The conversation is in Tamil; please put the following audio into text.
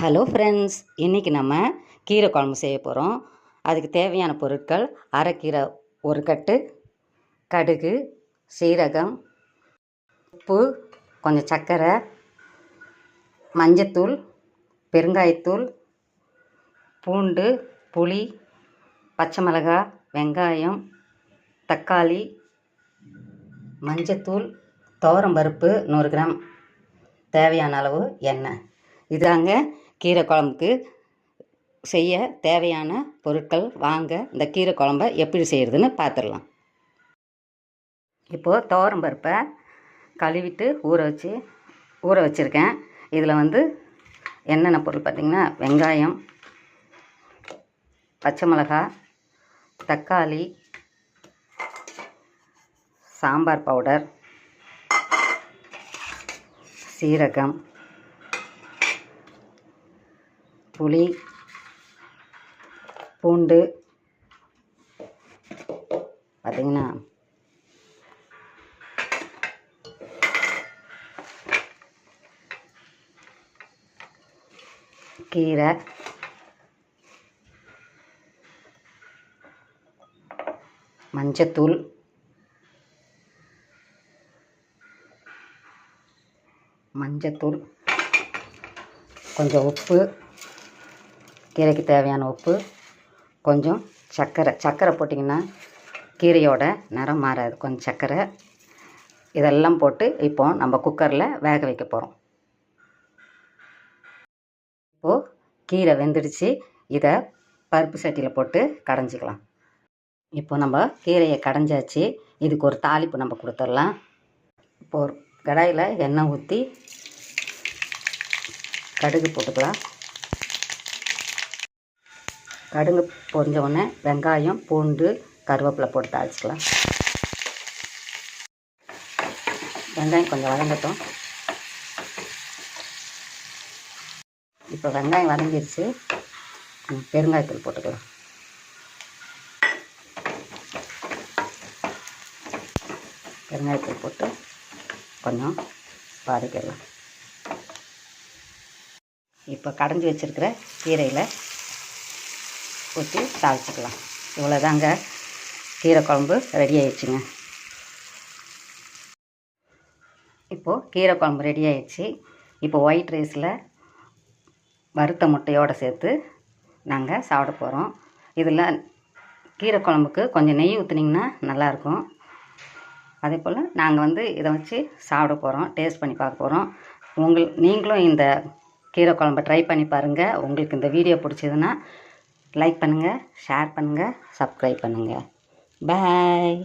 ஹலோ ஃப்ரெண்ட்ஸ், இன்றைக்கி நம்ம கீரை குழம்பு செய்ய போகிறோம். அதுக்கு தேவையான பொருட்கள்: அரைக்கீரை ஒரு கட்டு, கடுகு, சீரகம், உப்பு, கொஞ்சம் சர்க்கரை, மஞ்சத்தூள், பெருங்காயத்தூள், பூண்டு, புளி, பச்சை மிளகாய், வெங்காயம், தக்காளி, மஞ்சத்தூள், துவரம்பருப்பு 100 கிராம், தேவையான அளவு எண்ணெய். இதாங்க கீரை குழம்புக்கு செய்ய தேவையான பொருட்கள். வாங்க இந்த கீரை குழம்ப எப்படி செய்கிறதுன்னு பார்த்துடலாம். இப்போது துவரம்பருப்பை கழுவிட்டு ஊற வச்சுருக்கேன். இதில் என்னென்ன பொருள் பார்த்திங்கன்னா, வெங்காயம், பச்சை மிளகாய், தக்காளி, சாம்பார் பவுடர், சீரகம், புளி, பூண்டு, பார்த்திங்கன்னா கீரை, மஞ்சத்தூள், கொஞ்சம் உப்பு, கீரைக்கு தேவையான உப்பு, கொஞ்சம் சர்க்கரை போட்டிங்கன்னா கீரையோட நிறம் மாறாது. கொஞ்சம் சர்க்கரை, இதெல்லாம் போட்டு இப்போ நம்ம குக்கரில் வேக வைக்க போகிறோம். இப்போது கீரை வெந்துடுச்சு. இதை பருப்பு சட்டியில் போட்டு கடைஞ்சிக்கலாம். இப்போ நம்ம கீரையை கடைஞ்சாச்சு. இதுக்கு ஒரு தாளிப்பு நம்ம கொடுத்துடலாம். இப்போ ஒரு கடாயில் எண்ணெய் ஊற்றி கடுகு போட்டுக்கலாம். கடுகு பொரிஞ்ச உடனே வெங்காயம், பூண்டு, கருவேப்பிலை போட்டு தாளிச்சிக்கலாம். வெங்காயம் கொஞ்சம் வதங்கட்டும். இப்போ வெங்காயம் வதங்கிடுச்சு. பெருங்காயத்தூள் போட்டுக்கலாம். பெருங்காயத்தூள் போட்டு கொஞ்சம் வதக்கிடலாம். இப்போ கடைஞ்சி வச்சுருக்கிற கீரையில் ஊற்றி தாளிச்சிக்கலாம். இவ்வளோதாங்க, கீரை குழம்பு ரெடி ஆயிடுச்சுங்க. இப்போது கீரை குழம்பு ரெடி ஆயிடுச்சு. இப்போ ஒயிட் ரைஸில் வறுத்த முட்டையோடு சேர்த்து நாங்கள் சாப்பிட போகிறோம். இதில் கீரை குழம்புக்கு கொஞ்சம் நெய் ஊற்றுனீங்கன்னா நல்லாயிருக்கும். அதே போல் நாங்கள் இதை வச்சு சாப்பிட போகிறோம், டேஸ்ட் பண்ணி பார்க்க போகிறோம். நீங்களும் இந்த கீரை குழம்பை ட்ரை பண்ணி பாருங்கள். உங்களுக்கு இந்த வீடியோ பிடிச்சதுன்னா லைக் பண்ணுங்கள், ஷேர் பண்ணுங்கள், சப்ஸ்கிரைப் பண்ணுங்கள். பாய்.